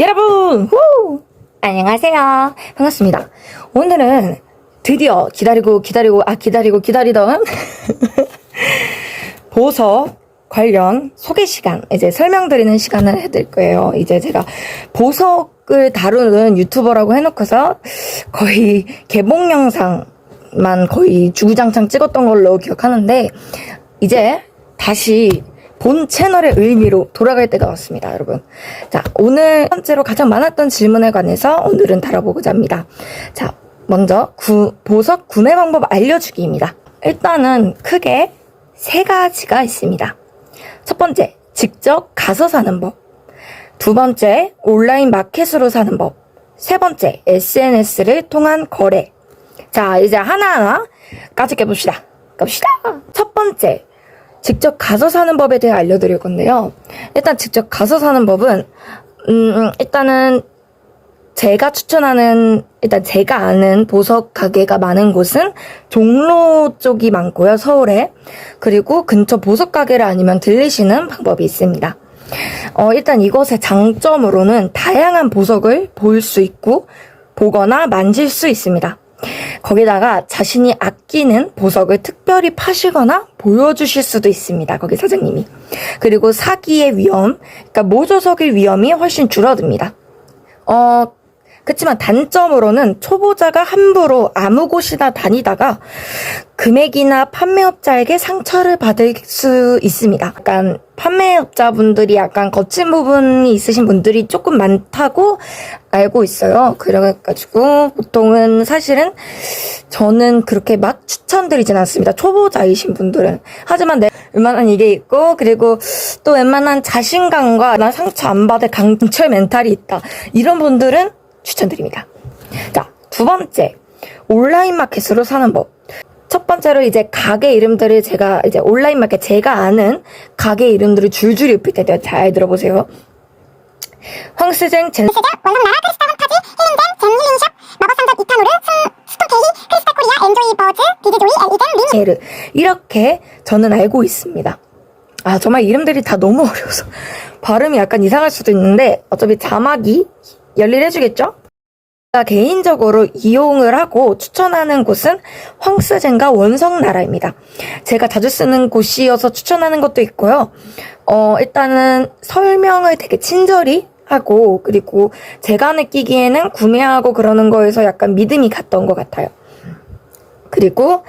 여러분, 안녕하세요. 반갑습니다. 오늘은 드디어 기다리던 보석 관련 소개 시간, 이제 설명드리는 시간을 해드릴 거예요. 이제 제가 보석을 다루는 유튜버라고 해놓고서 거의 개봉 영상만 거의 주구장창 찍었던 걸로 기억하는데, 이제 다시 본 채널의 의미로 돌아갈 때가 왔습니다, 여러분. 자, 오늘 첫 번째로 가장 많았던 질문에 관해서 오늘은 다뤄보고자 합니다. 자, 먼저 보석 구매 방법 알려주기입니다. 일단은 크게 세 가지가 있습니다. 첫 번째, 직접 가서 사는 법. 두 번째, 온라인 마켓으로 사는 법. 세 번째, SNS를 통한 거래. 자, 이제 하나하나 까짓게 봅시다. 첫 번째, 직접 가서 사는 법에 대해 알려드릴 건데요. 일단 직접 가서 사는 법은 일단은 제가 아는 보석 가게가 많은 곳은 종로 쪽이 많고요, 서울에. 그리고 근처 보석 가게를 아니면 들리시는 방법이 있습니다. 일단 이것의 장점으로는 다양한 보석을 볼 수 있고 보거나 만질 수 있습니다. 거기다가 자신이 아끼는 보석을 특별히 파시거나 보여주실 수도 있습니다, 거기 사장님이. 그리고 사기의 위험, 그러니까 모조석일 위험이 훨씬 줄어듭니다. 그치만 단점으로는 초보자가 함부로 아무 곳이나 다니다가 금액이나 판매업자에게 상처를 받을 수 있습니다. 약간 판매업자분들이 약간 거친 부분이 있으신 분들이 조금 많다고 알고 있어요. 그래가지고 보통은 사실은 저는 그렇게 막 추천드리진 않습니다, 초보자이신 분들은. 하지만 웬만한 이게 있고, 그리고 또 웬만한 자신감과 나 상처 안 받을 강철 멘탈이 있다, 이런 분들은 추천드립니다. 자, 두 번째, 온라인 마켓으로 사는 법. 첫 번째로 이제 가게 이름들을 제가 이제 온라인 마켓, 제가 아는 가게 이름들을 줄줄이 읊을 텐데요. 잘 들어보세요. 황스쟁, 원성나라, 크리스탈 환타지, 힐링젠, 젠힐링샵, 마법상점 이타노르, 스토케이, 크리스탈 코리아, 엔조이 버즈, 디즈조이, 엘리젠, 리미. 이렇게 저는 알고 있습니다. 아, 정말 이름들이 다 너무 어려워서 발음이 약간 이상할 수도 있는데 어차피 자막이 열일해주겠죠? 제가 개인적으로 이용을 하고 추천하는 곳은 황스젠과 원성나라입니다. 제가 자주 쓰는 곳이어서 추천하는 것도 있고요. 일단은 설명을 되게 친절히 하고, 그리고 제가 느끼기에는 구매하고 그러는 거에서 약간 믿음이 갔던 것 같아요. 그리고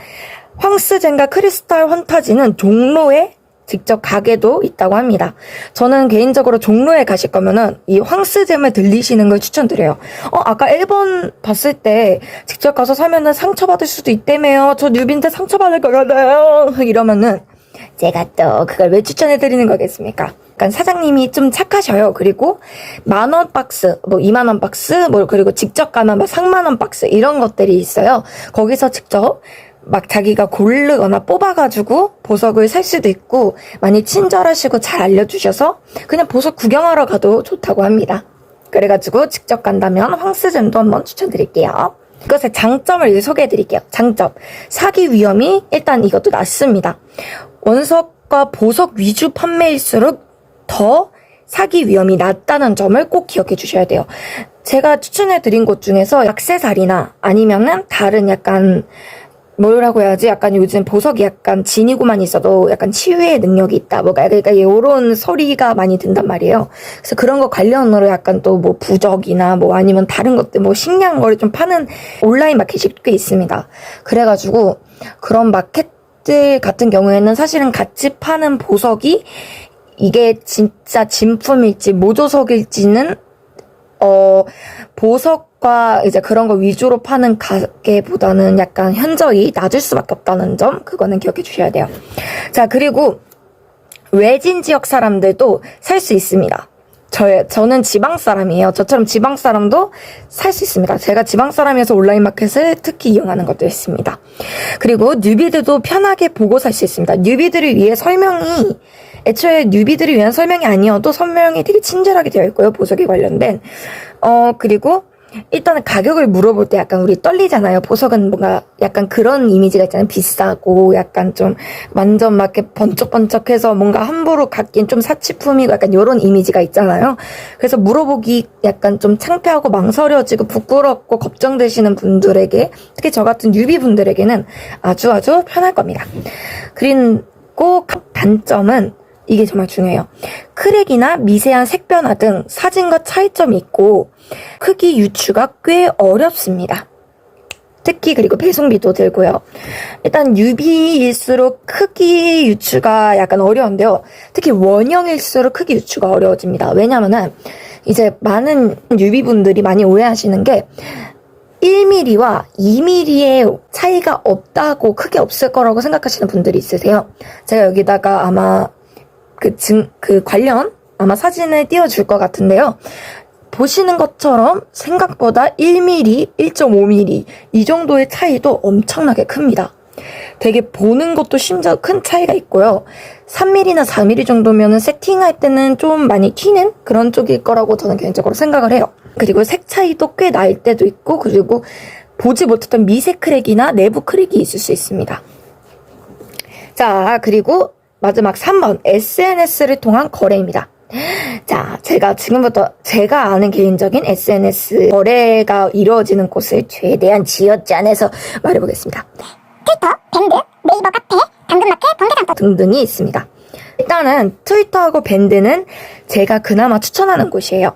황스젠과 크리스탈 환타지는 종로에 직접 가게도 있다고 합니다. 저는 개인적으로 종로에 가실 거면은 이 황스잼을 들리시는 걸 추천드려요. 아까 1번 봤을 때 직접 가서 사면은 상처받을 수도 있다며요. 저 뉴비인데 상처받을 거잖아요. 이러면은 제가 또 그걸 왜 추천해드리는 거겠습니까? 그러니까 사장님이 좀 착하셔요. 그리고 10,000원 박스, 20,000원 박스, 그리고 직접 가면 30,000원 박스, 이런 것들이 있어요. 거기서 직접 막 자기가 고르거나 뽑아가지고 보석을 살 수도 있고, 많이 친절하시고 잘 알려주셔서 그냥 보석 구경하러 가도 좋다고 합니다. 그래가지고 직접 간다면 황스잼도 한번 추천드릴게요. 이것의 장점을 이제 소개해드릴게요. 장점, 사기 위험이 일단 이것도 낮습니다. 원석과 보석 위주 판매일수록 더 사기 위험이 낮다는 점을 꼭 기억해 주셔야 돼요. 제가 추천해드린 곳 중에서 액세서리나 아니면은 다른 약간 뭐라고 해야지? 약간 요즘 보석이 약간 지니고만 있어도 약간 치유의 능력이 있다, 그러니까 요런 소리가 많이 든단 말이에요. 그래서 그런 거 관련으로 약간 또 부적이나 아니면 다른 것들 식량 거를 좀 파는 온라인 마켓이 꽤 있습니다. 그래가지고 그런 마켓들 같은 경우에는 사실은 같이 파는 보석이 이게 진짜 진품일지 모조석일지는 보석과 이제 그런 거 위주로 파는 가게보다는 약간 현저히 낮을 수밖에 없다는 점, 그거는 기억해 주셔야 돼요. 자, 그리고 외진 지역 사람들도 살 수 있습니다. 저는 지방 사람이에요. 저처럼 지방 사람도 살 수 있습니다. 제가 지방 사람이어서 온라인 마켓을 특히 이용하는 것도 있습니다. 그리고 뉴비들도 편하게 보고 살 수 있습니다. 뉴비들을 위해 설명이, 애초에 뉴비들을 위한 설명이 아니어도 설명이 되게 친절하게 되어 있고요, 보석에 관련된. 그리고 일단은 가격을 물어볼 때 약간 우리 떨리잖아요. 보석은 뭔가 약간 그런 이미지가 있잖아요. 비싸고 약간 좀 완전 막 이렇게 번쩍번쩍해서 뭔가 함부로 갖기엔 좀 사치품이고 약간 이런 이미지가 있잖아요. 그래서 물어보기 약간 좀 창피하고 망설여지고 부끄럽고 걱정되시는 분들에게, 특히 저 같은 뉴비 분들에게는 아주 편할 겁니다. 그리고 단점은 이게 정말 중요해요. 크랙이나 미세한 색 변화 등 사진과 차이점이 있고 크기 유추가 꽤 어렵습니다. 특히 그리고 배송비도 들고요. 일단 유비일수록 크기 유추가 약간 어려운데요. 특히 원형일수록 크기 유추가 어려워집니다. 왜냐면은 이제 많은 유비분들이 많이 오해하시는 게 1mm와 2mm의 차이가 없다고, 크게 없을 거라고 생각하시는 분들이 있으세요. 제가 여기다가 아마 그 관련 아마 사진을 띄워줄 것 같은데요. 보시는 것처럼 생각보다 1mm, 1.5mm 이 정도의 차이도 엄청나게 큽니다. 되게 보는 것도 심지어 큰 차이가 있고요. 3mm나 4mm 정도면은 세팅할 때는 좀 많이 튀는 그런 쪽일 거라고 저는 개인적으로 생각을 해요. 그리고 색 차이도 꽤 날 때도 있고, 그리고 보지 못했던 미세 크랙이나 내부 크랙이 있을 수 있습니다. 자, 그리고 마지막 3번, SNS를 통한 거래입니다. 자, 지금부터 제가 아는 개인적인 SNS 거래가 이루어지는 곳을 최대한 지어짜내서 말해보겠습니다. 트위터, 밴드, 네이버 카페, 당근마켓, 번개장터 등등이 있습니다. 일단은 트위터하고 밴드는 제가 그나마 추천하는 곳이에요.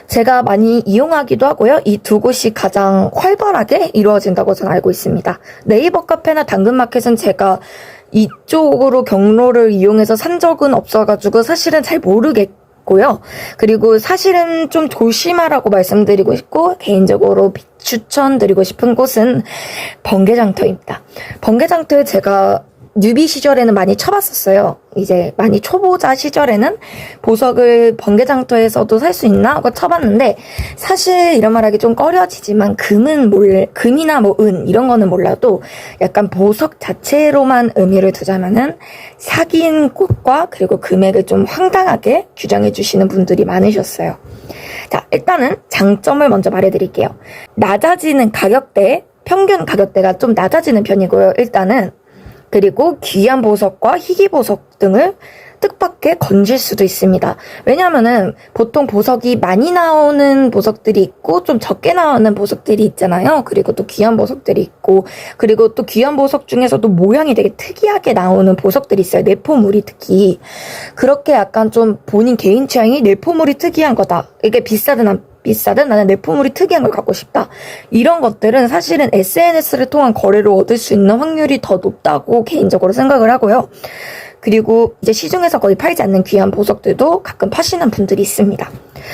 제가 많이 이용하기도 하고요. 이 두 곳이 가장 활발하게 이루어진다고 저는 알고 있습니다. 네이버 카페나 당근마켓은 제가 이쪽으로 경로를 이용해서 산 적은 없어가지고 사실은 잘 모르겠고요. 그리고 사실은 좀 조심하라고 말씀드리고 싶고, 개인적으로 추천드리고 싶은 곳은 번개장터입니다. 번개장터에 제가 뉴비 시절에는 많이 쳐봤었어요. 이제 많이 초보자 시절에는 보석을 번개장터에서도 살 수 있나 하고 쳐봤는데, 사실 이런 말하기 좀 꺼려지지만 금이나 뭐 은 이런 거는 몰라도 약간 보석 자체로만 의미를 두자면은 사기인 곳과 그리고 금액을 좀 황당하게 규정해 주시는 분들이 많으셨어요. 자, 일단은 장점을 먼저 말해드릴게요. 낮아지는 가격대, 평균 가격대가 좀 낮아지는 편이고요. 일단은. 그리고 귀한 보석과 희귀 보석 등을 뜻밖의 건질 수도 있습니다. 왜냐면은 보통 보석이 많이 나오는 보석들이 있고 좀 적게 나오는 보석들이 있잖아요. 그리고 또 귀한 보석들이 있고, 그리고 또 귀한 보석 중에서도 모양이 되게 특이하게 나오는 보석들이 있어요. 내포물이 특히. 그렇게 약간 좀 본인 개인 취향이 내포물이 특이한 거다. 이게 비싸든 안 비싸든 나는 내포물이 특이한 걸 갖고 싶다. 이런 것들은 사실은 SNS를 통한 거래로 얻을 수 있는 확률이 더 높다고 개인적으로 생각을 하고요. 그리고 이제 시중에서 거의 팔지 않는 귀한 보석들도 가끔 파시는 분들이 있습니다.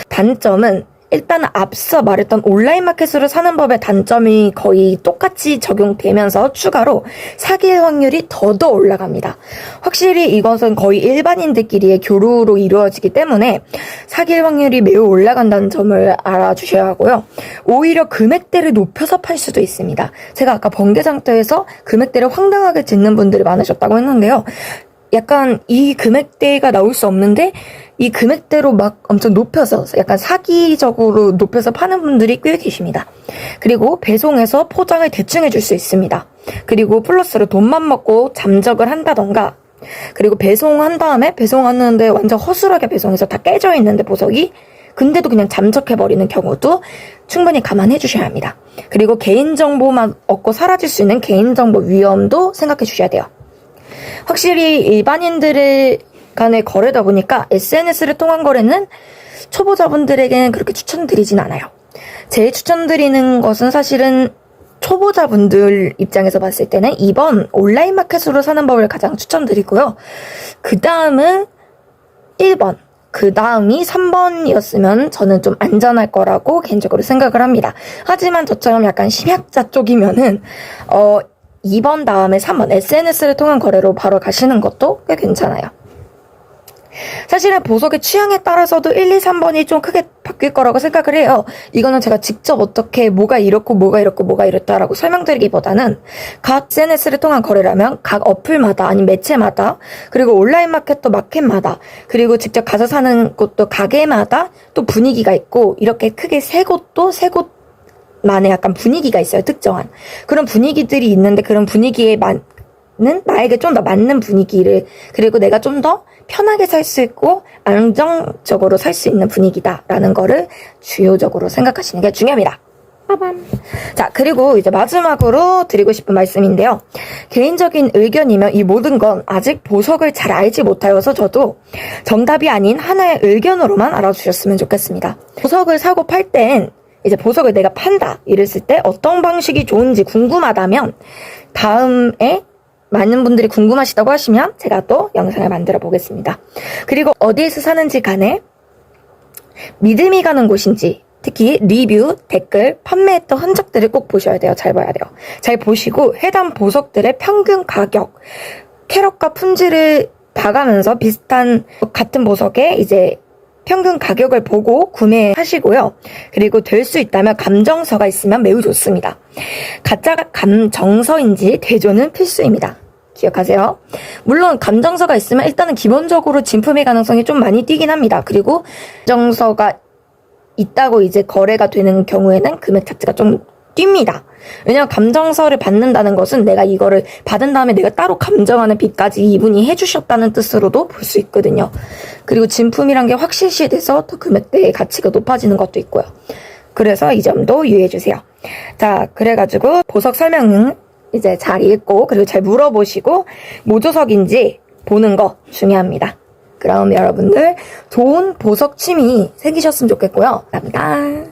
단점은 일단 앞서 말했던 온라인 마켓으로 사는 법의 단점이 거의 똑같이 적용되면서 추가로 사기일 확률이 더더 올라갑니다. 확실히 이것은 거의 일반인들끼리의 교류로 이루어지기 때문에 사기일 확률이 매우 올라간다는 점을 알아주셔야 하고요. 오히려 금액대를 높여서 팔 수도 있습니다. 제가 아까 번개장터에서 금액대를 황당하게 짓는 분들이 많으셨다고 했는데요. 약간 이 금액대가 나올 수 없는데 이 금액대로 막 엄청 높여서 약간 사기적으로 높여서 파는 분들이 꽤 계십니다. 그리고 배송해서 포장을 대충 해줄 수 있습니다. 그리고 플러스로 돈만 먹고 잠적을 한다던가, 그리고 배송한 다음에 배송하는데 완전 허술하게 배송해서 다 깨져 있는데 보석이, 근데도 그냥 잠적해버리는 경우도 충분히 감안해 주셔야 합니다. 그리고 개인정보만 얻고 사라질 수 있는 개인정보 위험도 생각해 주셔야 돼요. 확실히 일반인들 간의 거래다 보니까 SNS를 통한 거래는 초보자분들에게는 그렇게 추천드리진 않아요. 제일 추천드리는 것은 사실은 초보자분들 입장에서 봤을 때는 이번 온라인 마켓으로 사는 법을 가장 추천드리고요. 그 다음은 1번, 그 다음이 3번이었으면 저는 좀 안전할 거라고 개인적으로 생각을 합니다. 하지만 저처럼 약간 심약자 쪽이면은 2번 다음에 3번 SNS를 통한 거래로 바로 가시는 것도 꽤 괜찮아요. 사실은 보석의 취향에 따라서도 1, 2, 3번이 좀 크게 바뀔 거라고 생각을 해요. 이거는 제가 직접 어떻게 뭐가 이렇고 뭐가 이렇고 뭐가 이렇다라고 설명드리기보다는 각 SNS를 통한 거래라면 각 어플마다 아니면 매체마다, 그리고 온라인 마켓도 마켓마다, 그리고 직접 가서 사는 곳도 가게마다 또 분위기가 있고, 이렇게 크게 세 곳도 세 곳 만의 약간 분위기가 있어요. 특정한. 그런 분위기들이 있는데 그런 분위기에 맞는, 나에게 좀 더 맞는 분위기를, 그리고 내가 좀 더 편하게 살 수 있고 안정적으로 살 수 있는 분위기다라는 거를 주요적으로 생각하시는 게 중요합니다. 빠밤. 자, 그리고 이제 마지막으로 드리고 싶은 말씀인데요. 개인적인 의견이면 이 모든 건 아직 보석을 잘 알지 못하여서 저도 정답이 아닌 하나의 의견으로만 알아주셨으면 좋겠습니다. 보석을 사고 팔 땐 이제 보석을 내가 판다 이랬을 때 어떤 방식이 좋은지 궁금하다면 다음에 많은 분들이 궁금하시다고 하시면 제가 또 영상을 만들어 보겠습니다. 그리고 어디에서 사는지 간에 믿음이 가는 곳인지, 특히 리뷰, 댓글, 판매했던 흔적들을 꼭 보셔야 돼요. 잘 봐야 돼요. 잘 보시고 해당 보석들의 평균 가격, 캐럿과 품질을 봐가면서 비슷한 같은 보석의 이제 평균 가격을 보고 구매하시고요. 그리고 될 수 있다면 감정서가 있으면 매우 좋습니다. 가짜 감정서인지 대조는 필수입니다. 기억하세요. 물론 감정서가 있으면 일단은 기본적으로 진품의 가능성이 좀 많이 뛰긴 합니다. 그리고 감정서가 있다고 이제 거래가 되는 경우에는 금액 자체가 좀 뜁니다. 왜냐면 감정서를 받는다는 것은 내가 이거를 받은 다음에 내가 따로 감정하는 빚까지 이분이 해주셨다는 뜻으로도 볼 수 있거든요. 그리고 진품이란 게 확실시돼서 더 금액대의 가치가 높아지는 것도 있고요. 그래서 이 점도 유의해주세요. 자, 그래가지고 보석 설명은 이제 잘 읽고 그리고 잘 물어보시고 모조석인지 보는 거 중요합니다. 그럼 여러분들 좋은 보석 취미 생기셨으면 좋겠고요. 감사합니다.